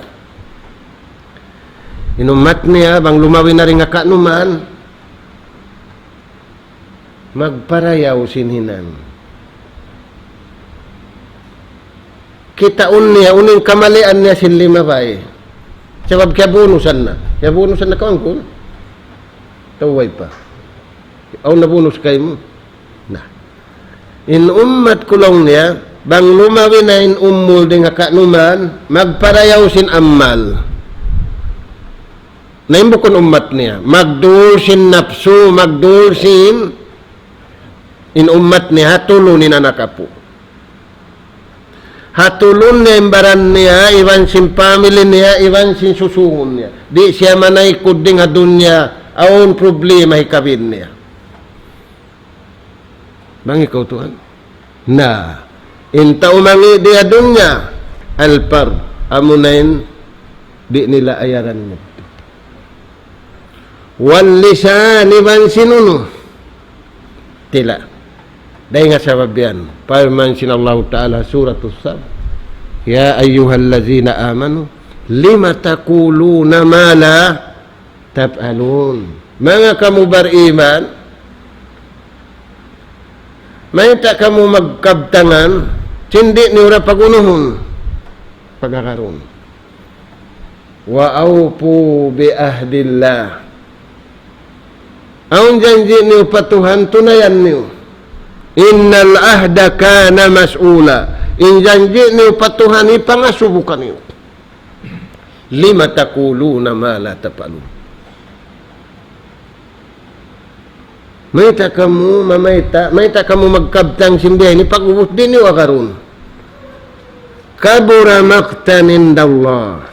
In ummat niya bang lumawi na rin nga kanuman magparayaw sinhinan. Kitaon niya uning kamalian niya sin lima bay. Sabab kaya bonusan na kawang ko. Taway pa. Aw nabunus kay mo. Na. In ummat kulong niya, bang lumawi na in ummul di nga kanuman, magparayaw sin amal. Naimbukon ummat niya, magdul sin napsu, magdul sin in ummat niya, hatulunin anak apo. Hatulun niya imbaran niya, iwan sin family niya, iwan sin susuhon niya. Di siya manay kuding adun niya, aon problema hikawin niya. Bang ikaw tuan? Na, inta umangi di adun niya, alpar, amunain, di nila ayaran niya. Wal-lisan, iwan sinuno. Tila. Dahil nga sabab yan. Parmansin Allah Ta'ala suratul Sab. Ya ayyuhallazina amanu, lima takuluna ma la taf'alun. Mga kamu beriman, may ta kamu magkabtangan, hindi niura pagunuhon. Pagkakaroon. Wa awpu bi ahdillah. Ang janji niyo patuhan, tunayan niyo. Innal ahda kana mas'ula. In janji niyo patuhan, ipangasubukan niyo. Lima takuluna ma la taf'alun. Mayta kamu magkabtang simbihay ni pag-ubos din niyo akaroon. Kabura maqtan indallah.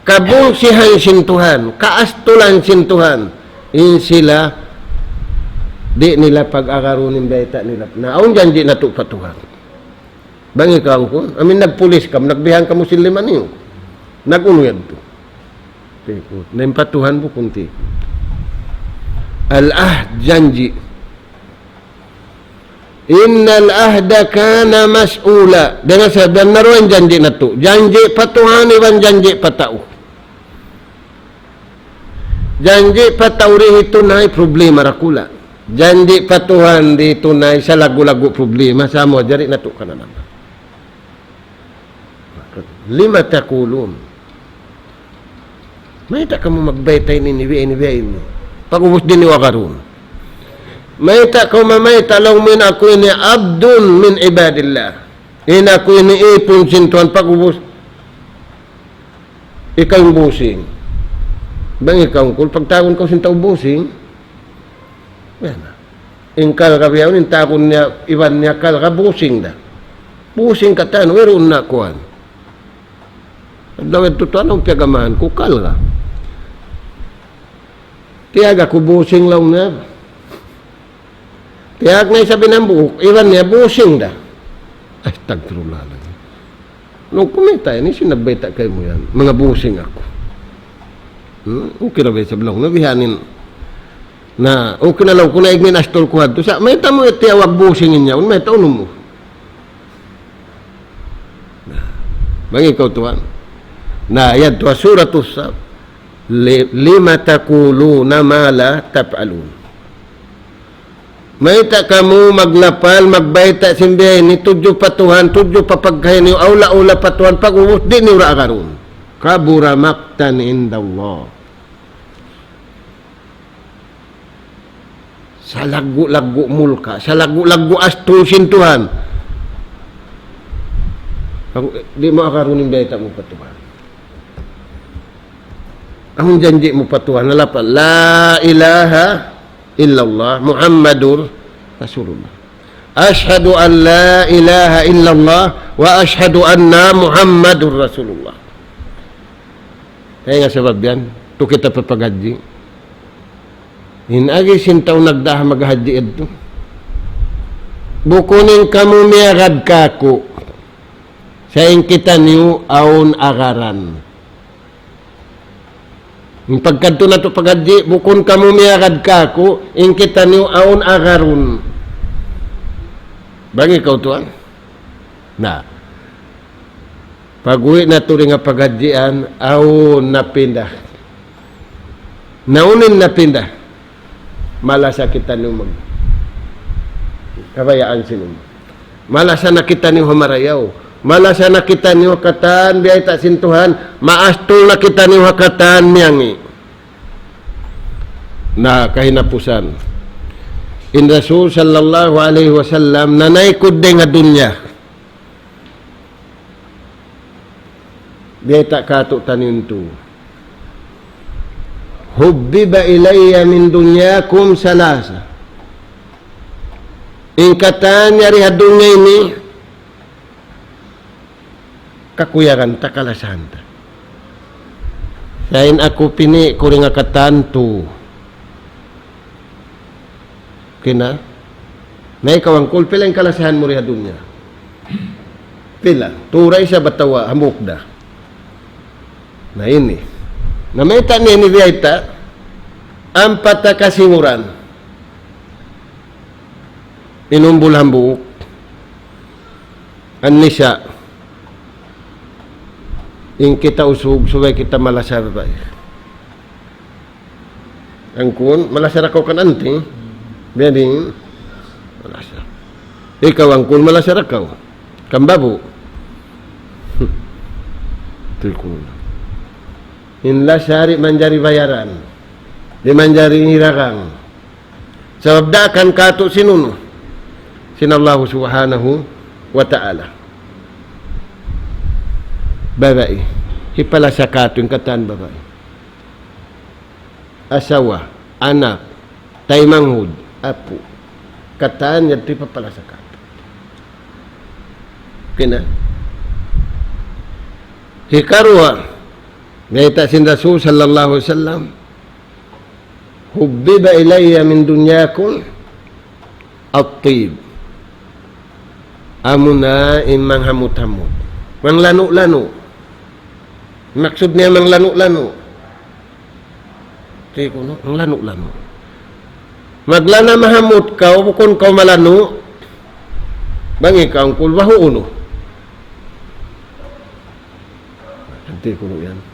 Kabungsihan sintuhan, kaastulan sintuhan. In sila, di nila pag-akarunin beta nila. Naon janji na to patuhan. Bangi ka ko, amin nagpulis kam, nagbihan ka mo siliman niyo. Nagunuyad to. Naimpatuhan po kunti. Al-ahd janji. Innal ahda kana mas'ula. Dengan sabihan naruan janji na to. Janji patuhan iwan janji patao. Janji patao rin tunay problema rakula. Janji patuhan di tunay sa lagu-lagu problema. Samo, jari na to ka na naman. Lima takulun. May ta ka mo magbaytay ni niwi-niwi. Pag-ubos din niwa karoon. May ta ka mamay talaw min ako ini abdun min ibadillah. Ina ko ini ipon sintuan pag-ubos. Ikaw yung busing. Bang ikaw kung pagtagon ko sintaw busing, yan na. Ingkal ka biyaw, intakon niya, iwan niya kal ka, busing da. Busing ka tan, weron na kuhan. At lawad tutuan, ang piyagamahan, kukal ka. Tiyaga ko busing lang na. Tiyag na isabi ng buhok, iwan niya, busing da. Ay, tagtrulala. Nung kumita yan, sinabita kayo mo yan. Mga busing ako. Okay na ba sa bilong? Nabihanin na, okay na lang, kung naignin astol ko hadto. May tamo iti awag busingin niya, may taon mo. Bang ikaw tuwan. Na, yan tuwa, suratus sa lima takuluna mala tapalun. May ta kamu maglapal, magbayta simbihay ni tudyo patuhan, tudyo papagkahin niyo, aula-ula patuhan, pag-uus, di niyo raagaroon. Kabura maktan indallah. Sa lagu-lagu mulka, sa lagu-lagu astong sintuhan. Di mo akaroon yung bayta mo patuhan. Ang janji mo patuhan, nalapal, la ilaha illallah Muhammadur Rasulullah. Ashhadu an la ilaha illallah wa ashhadu anna Muhammadur Rasulullah. Kaya nga sabab yan, ito kita papagadji. Hinagi sintaw nagdah maghadji ito. Bukunin kamu miyagad kako sa kita niyo aun agaran. Yung pagkanto na ito pagadji, bukon kamu miyagad kako, in kita niyo aun agarun. Bang ikaw tuan? Na. Pag-uwi na ito rin nga pagadjian, aun napindah. Naunin napindah. Malasa kita niyo mag kabayaan sinum. Malasa na kita niyo humarayaw. Malasa na kita niyo hakatan, biyay ta sintuhan, maastol na kita niyo hakatan miyangi. Na kahinapusan. In Rasul sallallahu alaihi wasallam, nanay kudde nga dunya. Biyay ta kato taninto. Hubbiba ilayya min dunyakum salasa. Ingkatan yari hadunya ini, kakuyaran takalasan ta. Sain ako pini kuring akatanto. Kina? May kawangkul pila yung kalasahan mo riha dunya. Pila? Turay sa batawa, hamukda. Na ini. Na may tani ni Vieta, ang patakasimuran. Inumbul hambuk. An nisya. In kita usog, subay kita malasar ba? Ang kun, malasar ako kananti. Biyanin, malasar. Ikaw ang kun, malasar ako. Kambabo. Ito'y kun. Inla syari manjari bayaran. Di manjari hirakang. Sa wabdakan kato sinuno. Sinallahu subhanahu wa ta'ala. Babae. Hipala sa kato yung kataan babae. Asawa, anak, taymanghud, apo. Kataan yan ito pala sa kato. Kina? Hikarwa. Ngayon sin Rasul sallallahu alaihi wasallam, hubbiba ilayya min dunyakum at-tib. Amuna imang hamut-hamut. Mang lanu-lanu. Maksud niya mang lanu-lanu. Sige ko, no? Mang lanu-lanu. Maglana mahamut ka, kung kau malanu, bang ikaw ang kulbaho uno. Hindi ko yan.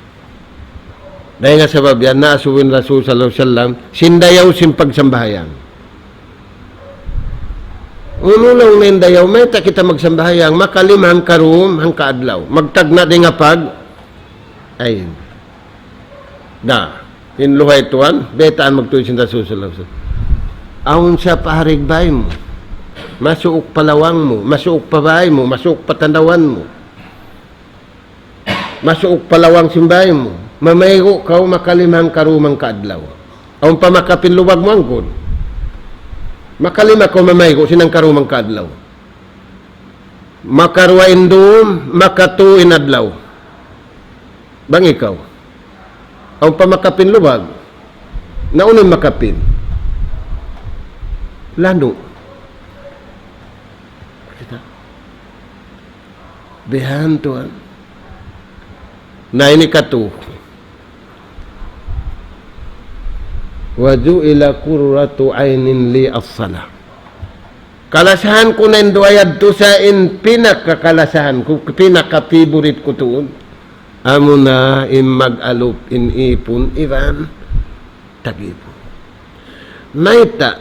Dahil nga sabab yan, naasuwin Rasul sallallahu alaihi wasallam, sindayaw simpagsambahayan. Uno lang nindayaw, may ta kita magsambahayang, makalimang karum, hang kaadlaw. Magtagna din nga pag, ay, hinluhay tuwan, betaan magtuloy sin Rasul sallallahu alaihi wasallam. Aun sa paharigbay mo, masuok palawang mo, masuok pabay mo, masuok patandawan mo, masuok palawang simbay mo, mamaygo kaw makalimang karumang kaadlaw. Ang pamakapin luwag mo angkon. Makalima ko mamay ko sinang karumang kadlaw. Makarwa indum, makatuin adlaw. Bang ikaw? Ang pamakapin lubag. Naunang makapin. Lano. Bihantuan. Na ini katu. Waju ila kurratu ainin li as-salah. Kalasahan ko na induayad to sa pinakakalasahan ko, pinaka-favorite ko tuon. Amo na mag-alop in ipon, ivan, tag-ipon. Maita,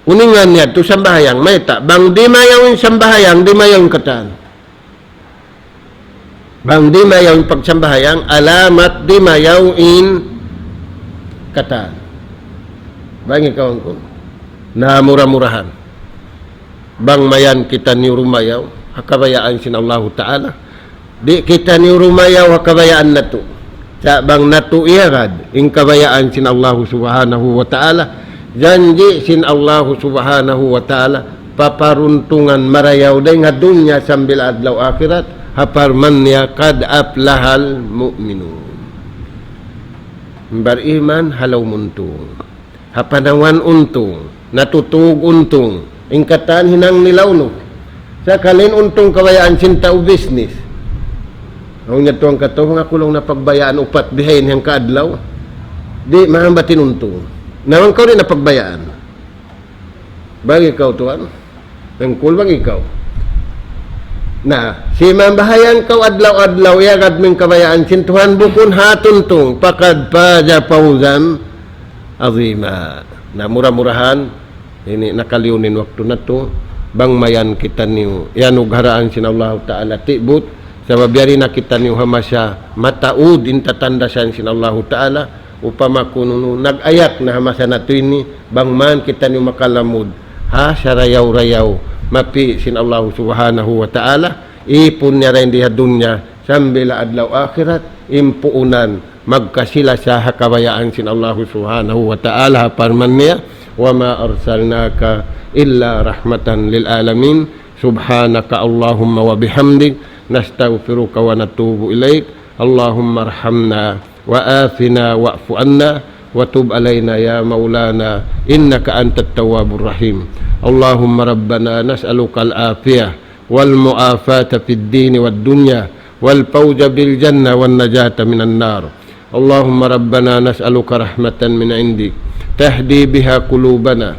uningan niya to sambahayang, maita, bang di mayaw yung sambahayang, di mayaw yung kataan. Bang di mayaw yung pagsambahayang, alamat di mayaw in kataan. Bang ikaw ko, na mura-murahan. Bang mayan kita ni rumayaw, hakabayaan sin Allah Ta'ala. Di kita ni rumayaw, hakabayaan na to. Sa bang natu iyagad, ing kabayaan sin Allah Subhanahu wa Ta'ala. Janji sin Allah Subhanahu wa Ta'ala, paparuntungan marayaw day nga dunya sambil adlaw akhirat, haparman niya kad aflahal mu'minun. Beriman halaw muntung. Hapanawan untung, natutug untung. Ingkatan hinang nilawno. Sa kalin untong kabayaan sinta o business. Ang nga tuwang kato, mga kulong na pagbayaan upat bihayin hang kaadlaw. Di, mahambatin untong. Naman ka rin na pagbayaan. Bagi ikaw tuwan. Ang kulbang ikaw. Na, si mambahayan kaw adlaw-adlaw, yagad ming kabayaan sintuhan bukun hatuntong, pakad pa japawzan azima. Na mura-murahan, ini nakaliunin waktu na to, bang mayan kita niyo, yan ugharaan sin Allah Ta'ala tibut, sa mabiyari na kita niyo hamasya, mataud, intatandasan sin Allah Ta'ala, upama kuno nag-ayak na hamasa na to ini, bang man kita niyo makalamud, ha, sarayaw-rayaw, mapi sin Allah Subhanahu wa Ta'ala, ipon niya rin diha dunya, sambila adlaw akhirat, impuunan, magkasila sa hakabayaan sin Allah Subhanahu wa Ta'ala, parman niya, وما أرسلناك إلا رحمة للعالمين سبحانك اللهم وبحمدك نستغفرك ونتوب إليك اللهم ارحمنا وآفنا واعف عنا وتب علينا يا مولانا إنك أنت التواب الرحيم اللهم ربنا نسألك العافية والمعافاة في الدين والدنيا والفوز بالجنة والنجاة من النار اللهم ربنا نسألك رحمة من عندك تهدي بها قلوبنا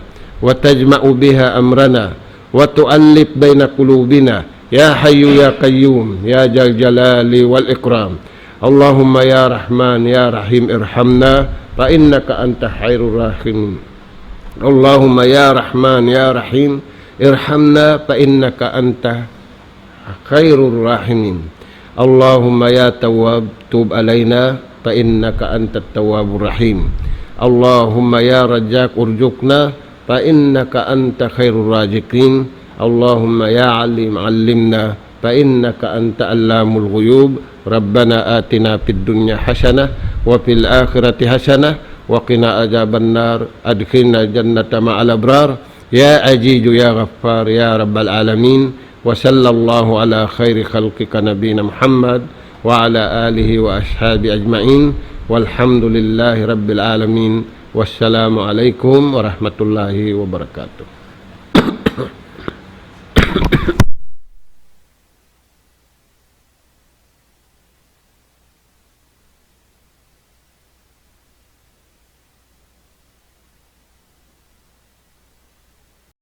وتجمع بها أمرنا وتؤلف بين قلوبنا يا حي يا قيوم يا ذا الجلال والإكرام اللهم يا رحمن يا رحيم ارحمنا فإنك أنت خير الراحمين اللهم يا رحمن يا رحيم ارحمنا فإنك أنت خير الراحمين اللهم يا تواب توب علينا فإنك أنت التواب الرحيم اللهم يا رجاك ارزقنا فإنك أنت خير الرازقين اللهم يا عليم علمنا فإنك أنت علام الغيوب ربنا آتنا في الدنيا حسنة وفي الآخرة حسنة وقنا عذاب النار أدخلنا الجنة مع الأبرار يا عزيز يا غفار يا رب العالمين وصلى الله على خير خلقك نبينا محمد وعلى آله وأصحابه أجمعين والحمد لله رب العالمين والسلام عليكم ورحمة الله وبركاته